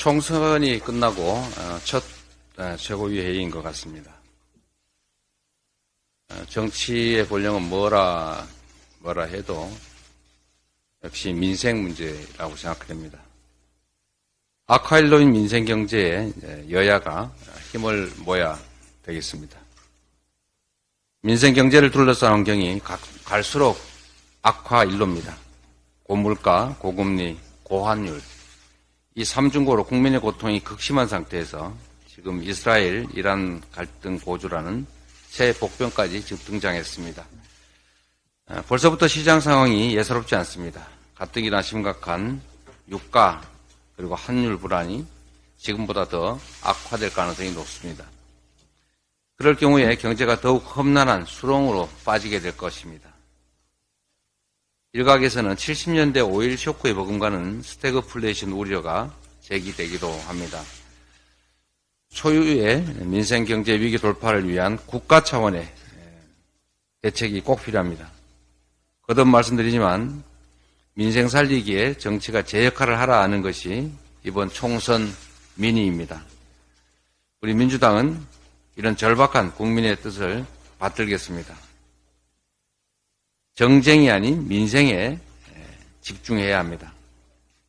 총선이 끝나고 첫 최고위 회의인 것 같습니다. 정치의 본령은 뭐라 해도 역시 민생 문제라고 생각됩니다. 악화일로인 민생 경제에 여야가 힘을 모아야 되겠습니다. 민생 경제를 둘러싼 환경이 갈수록 악화일로입니다. 고물가, 고금리, 고환율, 이 삼중고로 국민의 고통이 극심한 상태에서 지금 이스라엘, 이란 갈등 고조라는 새 복병까지 지금 등장했습니다. 벌써부터 시장 상황이 예사롭지 않습니다. 가뜩이나 심각한 유가 그리고 환율 불안이 지금보다 더 악화될 가능성이 높습니다. 그럴 경우에 경제가 더욱 험난한 수렁으로 빠지게 될 것입니다. 일각에서는 70년대 5.1 쇼크에 버금가는 스태그플레이션 우려가 제기되기도 합니다. 초유의 민생경제 위기 돌파를 위한 국가 차원의 대책이 꼭 필요합니다. 거듭 말씀드리지만 민생 살리기에 정치가 제 역할을 하라 하는 것이 이번 총선 민의입니다. 우리 민주당은 이런 절박한 국민의 뜻을 받들겠습니다. 정쟁이 아닌 민생에 집중해야 합니다.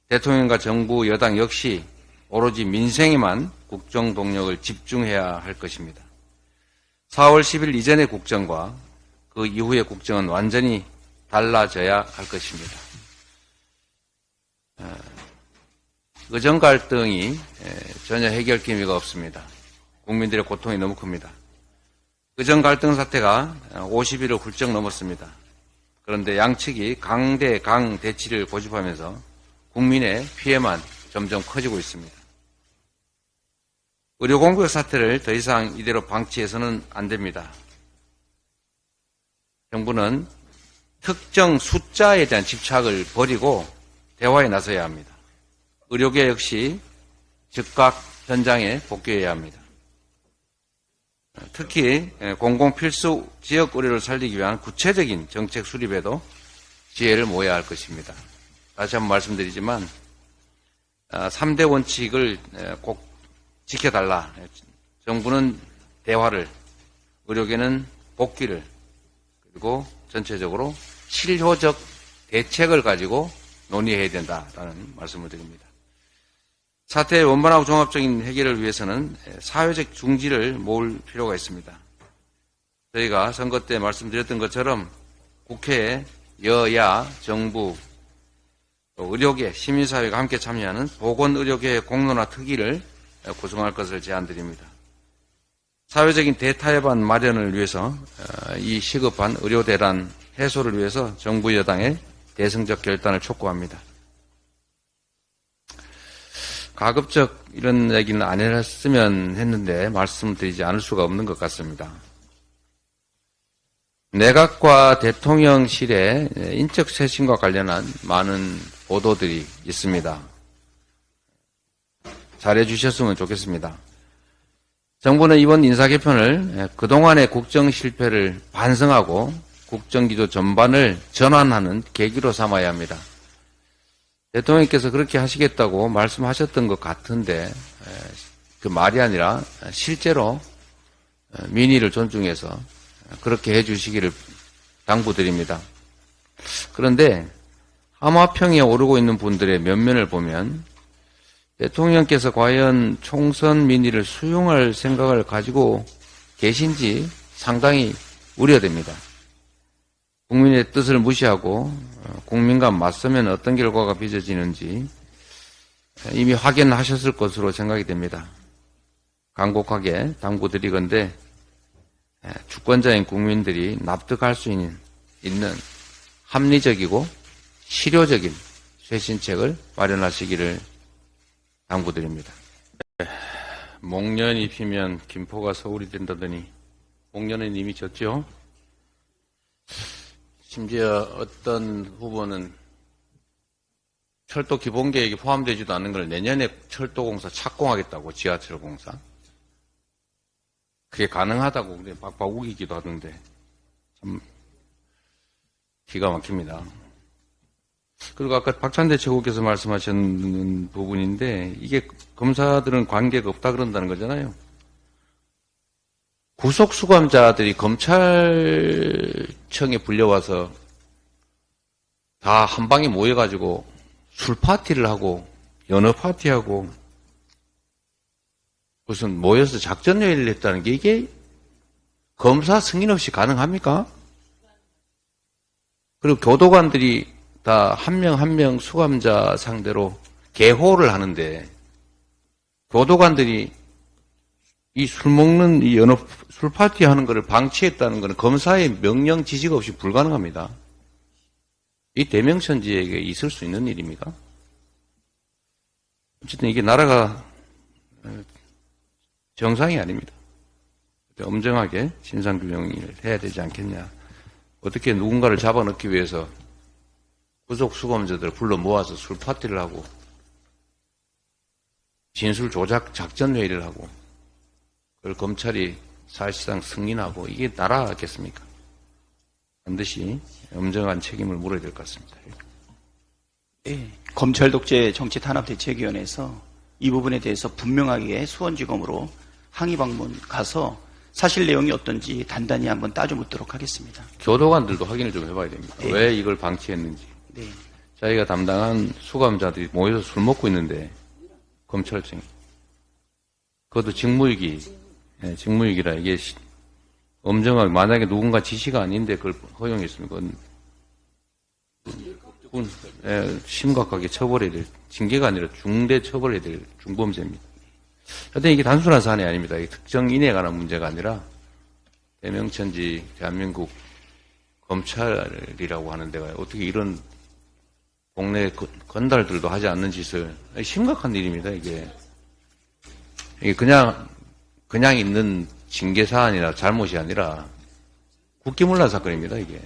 대통령과 정부, 여당 역시 오로지 민생에만 국정 동력을 집중해야 할 것입니다. 4월 10일 이전의 국정과 그 이후의 국정은 완전히 달라져야 할 것입니다. 의정 갈등이 전혀 해결 기미가 없습니다. 국민들의 고통이 너무 큽니다. 의정 갈등 사태가 50일을 훌쩍 넘었습니다. 그런데 양측이 강대 강 대치를 고집하면서 국민의 피해만 점점 커지고 있습니다. 의료공백 사태를 더 이상 이대로 방치해서는 안 됩니다. 정부는 특정 숫자에 대한 집착을 버리고 대화에 나서야 합니다. 의료계 역시 즉각 현장에 복귀해야 합니다. 특히 공공필수 지역 의료를 살리기 위한 구체적인 정책 수립에도 지혜를 모아야 할 것입니다. 다시 한번 말씀드리지만 3대 원칙을 꼭 지켜달라. 정부는 대화를, 의료계는 복귀를, 그리고 전체적으로 실효적 대책을 가지고 논의해야 된다라는 말씀을 드립니다. 사태의 원만하고 종합적인 해결을 위해서는 사회적 중지를 모을 필요가 있습니다. 저희가 선거 때 말씀드렸던 것처럼 국회에 여야, 정부, 의료계, 시민사회가 함께 참여하는 보건의료계의 공론화 특위를 구성할 것을 제안드립니다. 사회적인 대타협안 마련을 위해서 이 시급한 의료대란 해소를 위해서 정부 여당의 대승적 결단을 촉구합니다. 가급적 이런 얘기는 안 했으면 했는데 말씀드리지 않을 수가 없는 것 같습니다. 내각과 대통령실의 인적 쇄신과 관련한 많은 보도들이 있습니다. 잘해주셨으면 좋겠습니다. 정부는 이번 인사 개편을 그동안의 국정 실패를 반성하고 국정기조 전반을 전환하는 계기로 삼아야 합니다. 대통령께서 그렇게 하시겠다고 말씀하셨던 것 같은데 그 말이 아니라 실제로 민의를 존중해서 그렇게 해주시기를 당부드립니다. 그런데 하마평에 오르고 있는 분들의 면면을 보면 대통령께서 과연 총선 민의를 수용할 생각을 가지고 계신지 상당히 우려됩니다. 국민의 뜻을 무시하고 국민과 맞서면 어떤 결과가 빚어지는지 이미 확인하셨을 것으로 생각이 됩니다. 간곡하게 당부드리건대 주권자인 국민들이 납득할 수 있는 합리적이고 실효적인 쇄신책을 마련하시기를 당부드립니다. 목련이 피면 김포가 서울이 된다더니 목련은 이미 졌죠. 심지어 어떤 후보는 철도 기본계획이 포함되지도 않는 걸 내년에 철도공사 착공하겠다고, 지하철공사. 그게 가능하다고 박박 우기기도 하던데 참 기가 막힙니다. 그리고 아까 박찬대 최고께서 말씀하셨는 부분인데 이게 검사들은 관계가 없다 그런다는 거잖아요. 구속 수감자들이 검찰청에 불려와서 다 한 방에 모여가지고 술 파티를 하고 연어 파티하고 무슨 모여서 작전 회의를 했다는 게 이게 검사 승인 없이 가능합니까? 그리고 교도관들이 다 한 명 한 명 수감자 상대로 개호를 하는데 교도관들이 이 술 먹는 이 연어 술 파티 하는 것을 방치했다는 것은 검사의 명령 지시가 없이 불가능합니다. 이 대명천지에게 있을 수 있는 일입니까? 어쨌든 이게 나라가 정상이 아닙니다. 엄정하게 진상규명을 해야 되지 않겠냐. 어떻게 누군가를 잡아넣기 위해서 구속 수감자들을 불러 모아서 술 파티를 하고 진술 조작 작전 회의를 하고 그걸 검찰이 사실상 승인하고 이게 나라겠습니까? 반드시 엄정한 책임을 물어야 될 것 같습니다. 네, 검찰 독재 정치 탄압 대책위원회에서 이 부분에 대해서 분명하게 수원지검으로 항의 방문 가서 사실 내용이 어떤지 단단히 한번 따져 묻도록 하겠습니다. 교도관들도 확인을 좀 해봐야 됩니다. 네. 왜 이걸 방치했는지. 네. 자기가 담당한 수감자들이 모여서 술 먹고 있는데 검찰청이 그것도 직무유기, 직무유기라 이게 엄정하게 만약에 누군가 지시가 아닌데 그걸 허용했으면 그건 심각하게 처벌해야 될 징계가 아니라 중대 처벌해야 될 중범죄입니다. 하여튼 이게 단순한 사안이 아닙니다. 이게 특정 인에 관한 문제가 아니라 대명천지 대한민국 검찰이라고 하는 데가 어떻게 이런 동네 건달들도 하지 않는 짓을 심각한 일입니다. 이게 그냥 있는 징계 사안이나 잘못이 아니라 국기문란 사건입니다. 이게.